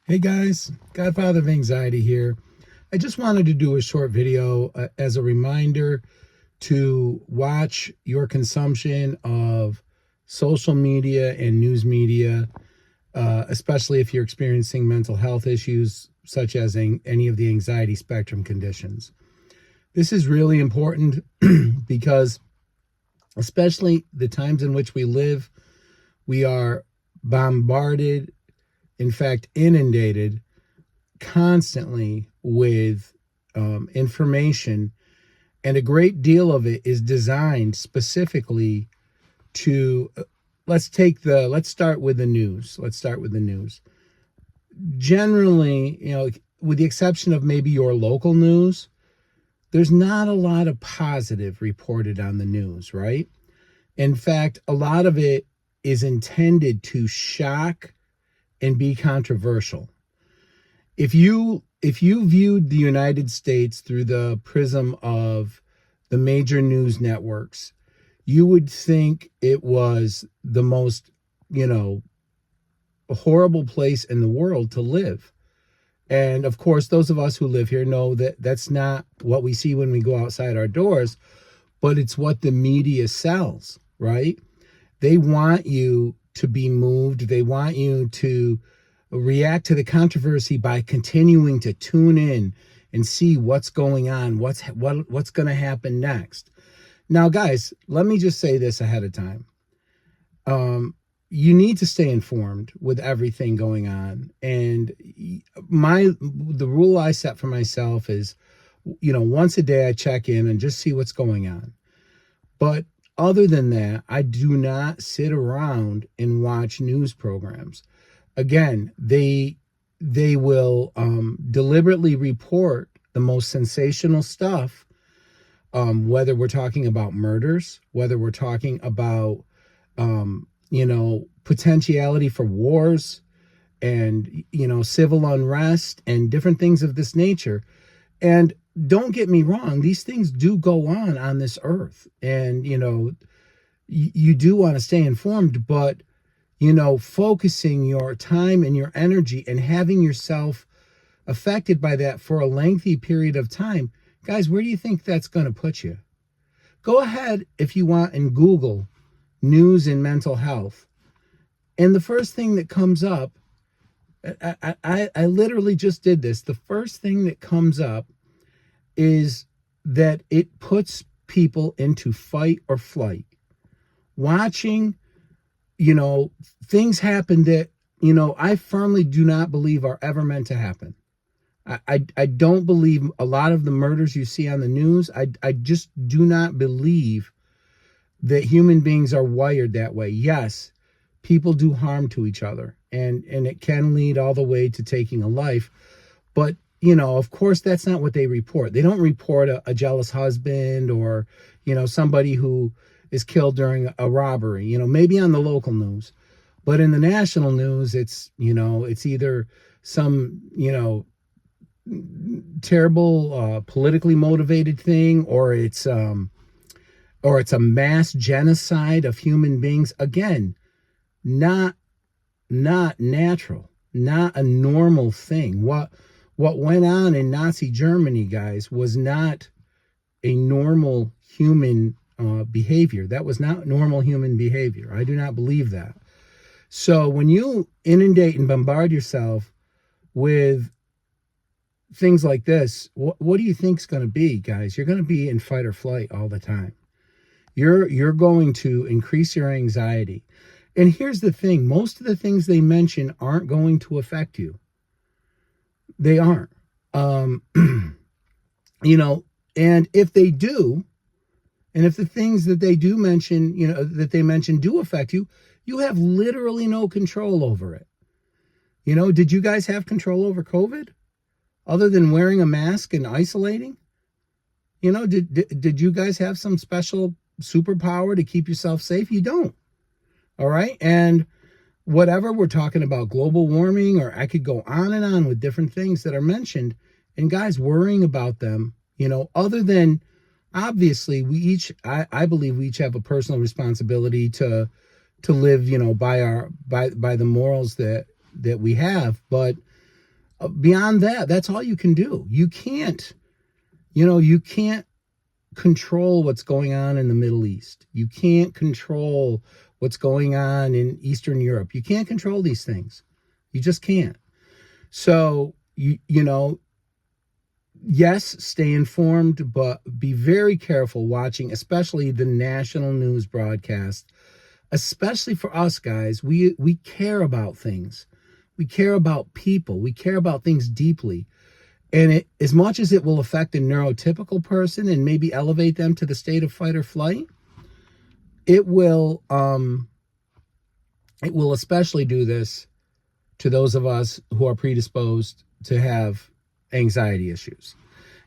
Hey guys, Godfather of Anxiety here. I just wanted to do a short video as a reminder to watch your consumption of social media and news media, especially if you're experiencing mental health issues such as any of the anxiety spectrum conditions. This is really important because, especially the times in which we live, we are bombarded, in fact, inundated constantly with information, and a great deal of it is designed specifically to let's start with the news. Generally, with the exception of maybe your local news, there's not a lot of positive reported on the news, right? In fact, a lot of it is intended to shock and be controversial. If you viewed the United States through the prism of the major news networks, you would think it was the most, horrible place in the world to live. And of course, those of us who live here know that that's not what we see when we go outside our doors, but it's what the media sells, right? They want you to be moved. They want you to react to the controversy by continuing to tune in and see what's going on, what's going to happen next. Now, guys, let me just say this ahead of time. You need to stay informed with everything going on. And the rule I set for myself is, once a day I check in and just see what's going on. But other than that, I do not sit around and watch news programs. Again, they will deliberately report the most sensational stuff, whether we're talking about murders, whether we're talking about, potentiality for wars and, civil unrest and different things of this nature. And don't get me wrong, these things do go on this earth. And, you do want to stay informed, but focusing your time and your energy and having yourself affected by that for a lengthy period of time, guys, where do you think that's going to put you? Go ahead, if you want, and Google news and mental health. And the first thing that comes up, I literally just did this. The first thing that comes up is that it puts people into fight or flight. Watching things happen that, I firmly do not believe are ever meant to happen. I don't believe a lot of the murders you see on the news. I just do not believe that human beings are wired that way. Yes, people do harm to each other, and it can lead all the way to taking a life. But, of course, that's not what they report. They don't report a jealous husband or, somebody who is killed during a robbery, maybe on the local news. But in the national news, it's either some, terrible politically motivated thing, or it's a mass genocide of human beings. Again, not natural, not a normal thing. What went on in Nazi Germany, guys, was not a normal human behavior. That was not normal human behavior. I do not believe that. So when you inundate and bombard yourself with things like this, what do you think is going to be, guys? You're going to be in fight or flight all the time. You're going to increase your anxiety. And here's the thing. Most of the things they mention aren't going to affect you. They aren't. And if they do, and if the things that they do mention, that they mention do affect you, you have literally no control over it. Did you guys have control over COVID other than wearing a mask and isolating? Did you guys have some special superpower to keep yourself safe? You don't. All right. And whatever we're talking about, global warming, or I could go on and on with different things that are mentioned. And guys, worrying about them, other than obviously I believe we each have a personal responsibility to live, by the morals that we have. But Beyond that, that's all you can do. You can't control what's going on in the Middle East. You can't control what's going on in Eastern Europe. You can't control these things. You just can't. So, yes, stay informed, but be very careful watching, especially the national news broadcast, especially for us guys. We care about things. We care about people. We care about things deeply. And as much as it will affect a neurotypical person and maybe elevate them to the state of fight or flight, it will especially do this to those of us who are predisposed to have anxiety issues.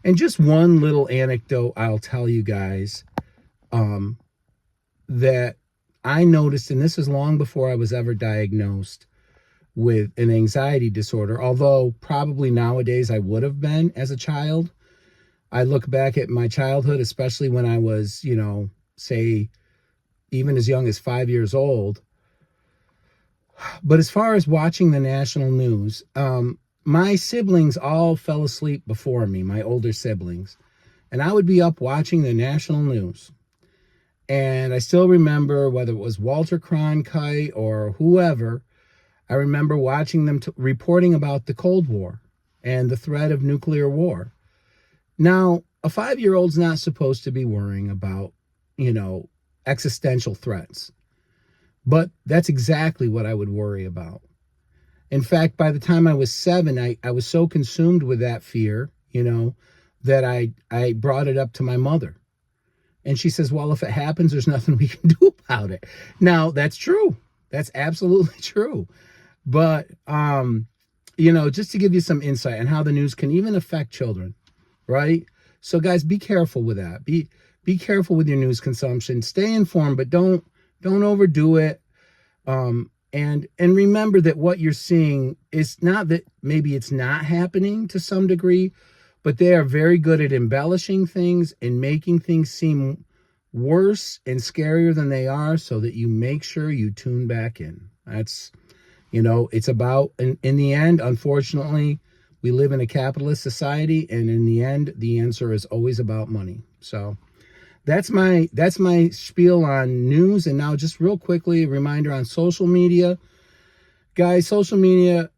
And just one little anecdote I'll tell you guys that I noticed, and this is long before I was ever diagnosed with an anxiety disorder, although probably nowadays I would have been as a child. I look back at my childhood, especially when I was, say, even as young as 5 years old. But as far as watching the national news, my siblings all fell asleep before me, my older siblings. And I would be up watching the national news. And I still remember, whether it was Walter Cronkite or whoever, I remember watching them reporting about the Cold War and the threat of nuclear war. Now, a 5-year-old's not supposed to be worrying about, existential threats. But that's exactly what I would worry about. In fact, by the time I was 7, I was so consumed with that fear, that I brought it up to my mother. And she says, well, if it happens, there's nothing we can do about it. Now, that's true. That's absolutely true. But, just to give you some insight on how the news can even affect children, right? So, guys, be careful with that. Be careful with your news consumption. Stay informed, but don't overdo it. And remember that what you're seeing is not that maybe it's not happening to some degree, but they are very good at embellishing things and making things seem worse and scarier than they are, so that you make sure you tune back in. That's, it's about, in the end, unfortunately, we live in a capitalist society, and in the end, the answer is always about money. So that's my spiel on news. And now, just real quickly, a reminder on social media. Guys, social media,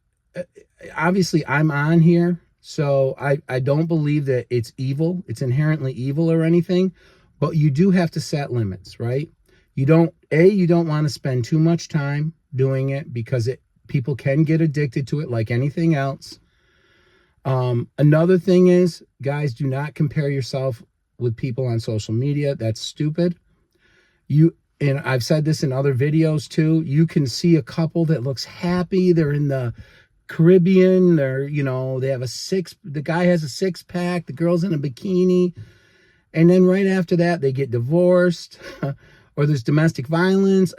obviously I'm on here, so I don't believe that it's evil. It's inherently evil or anything, but you do have to set limits, right? You don't want to spend too much time doing it, because people can get addicted to it like anything else. Another thing is, guys, do not compare yourself with people on social media. That's stupid. And I've said this in other videos too, you can see a couple that looks happy. They're in the Caribbean. They're, they have the guy has a 6-pack, the girl's in a bikini. And then right after that, they get divorced or there's domestic violence.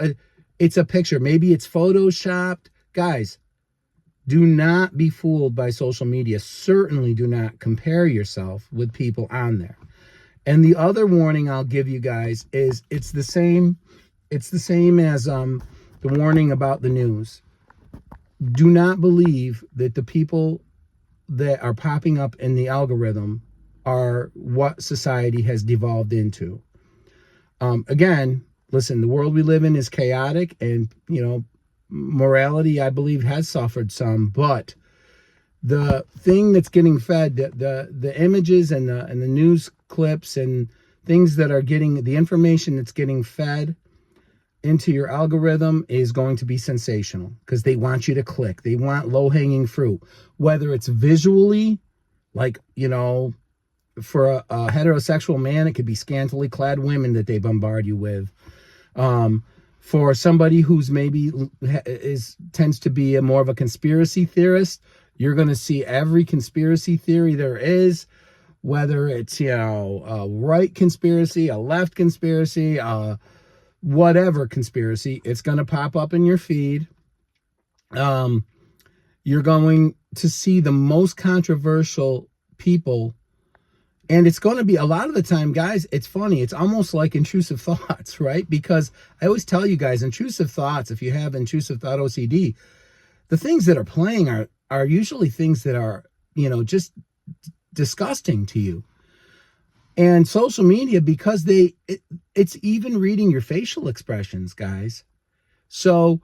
It's a picture. Maybe it's photoshopped. Guys, do not be fooled by social media. Certainly do not compare yourself with people on there. And the other warning I'll give you guys is it's the same as the warning about the news. Do not believe that the people that are popping up in the algorithm are what society has devolved into. Again, listen, the world we live in is chaotic, and, morality, I believe, has suffered some, but the thing that's getting fed, the images and the news clips and things that are getting, the information that's getting fed into your algorithm is going to be sensational, because they want you to click. They want low-hanging fruit, whether it's visually, like, for a heterosexual man, it could be scantily clad women that they bombard you with. For somebody who's maybe tends to be more of a conspiracy theorist, you're going to see every conspiracy theory there is, whether it's, a right conspiracy, a left conspiracy, whatever conspiracy, it's going to pop up in your feed. You're going to see the most controversial people. And it's going to be, a lot of the time, guys, it's funny. It's almost like intrusive thoughts, right? Because I always tell you guys, intrusive thoughts, if you have intrusive thought OCD, the things that are playing are are usually things that are, you know, just disgusting to you. And social media, because it's even reading your facial expressions, guys. So,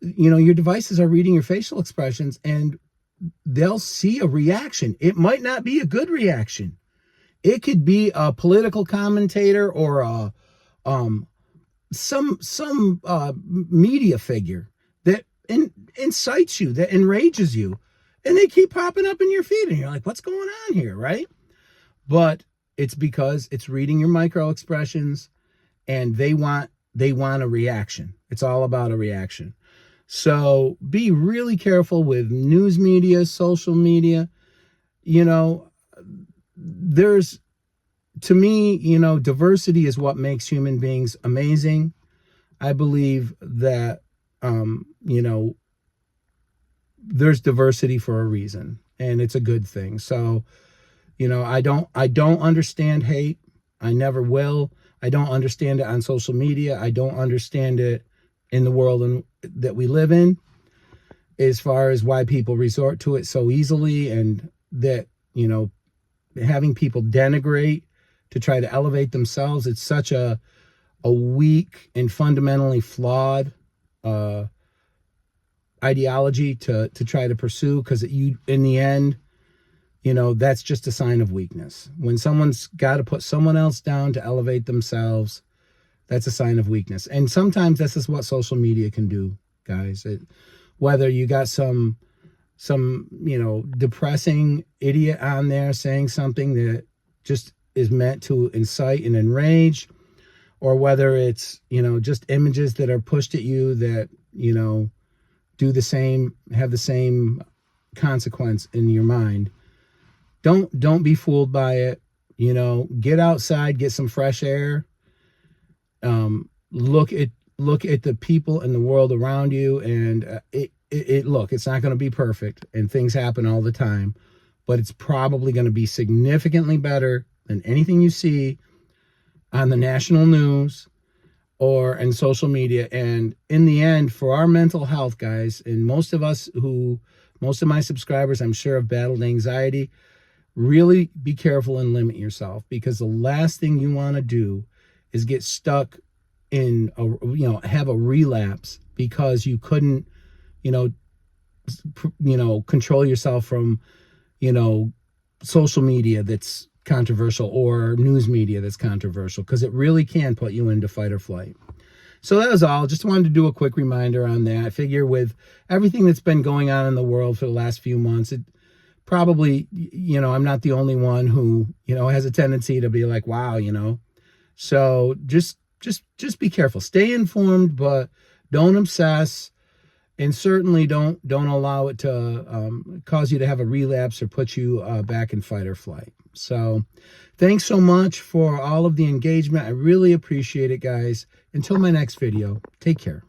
you know, your devices are reading your facial expressions, and they'll see a reaction. It might not be a good reaction. It could be a political commentator or a some media figure that incites you, that enrages you, and they keep popping up in your feed, and you're like, what's going on here, right? But it's because it's reading your micro expressions, and they want a reaction. It's all about a reaction. So be really careful with news media, social media. You know, to me, you know, diversity is what makes human beings amazing. I believe that, you know, there's diversity for a reason, and it's a good thing. So, you know, I don't understand hate. I never will. I don't understand it on social media. I don't understand it in the world that we live in, as far as why people resort to it so easily, and that, you know, having people denigrate to try to elevate themselves. It's such a weak and fundamentally flawed ideology to try to pursue, because in the end, you know, that's just a sign of weakness. When someone's got to put someone else down to elevate themselves, that's a sign of weakness. And sometimes this is what social media can do, guys. Whether you got some, you know, depressing idiot on there saying something that just is meant to incite and enrage, or whether it's, you know, just images that are pushed at you that, you know, have the same consequence in your mind. Don't be fooled by it. You know, get outside, get some fresh air. Look at the people in the world around you, and look, it's not going to be perfect, and things happen all the time, but it's probably going to be significantly better than anything you see on the national news or in social media. And in the end, for our mental health, guys, and most of my subscribers, I'm sure, have battled anxiety. Really be careful and limit yourself, because the last thing you want to do is get stuck in have a relapse because you couldn't, control yourself from, social media that's controversial or news media that's controversial, because it really can put you into fight or flight. So that was all. Just wanted to do a quick reminder on that. I figure with everything that's been going on in the world for the last few months, it probably, I'm not the only one who, has a tendency to be like, wow, So just be careful. Stay informed, but don't obsess, and certainly don't allow it to cause you to have a relapse or put you back in fight or flight. So thanks so much for all of the engagement. I really appreciate it, guys. Until my next video, take care.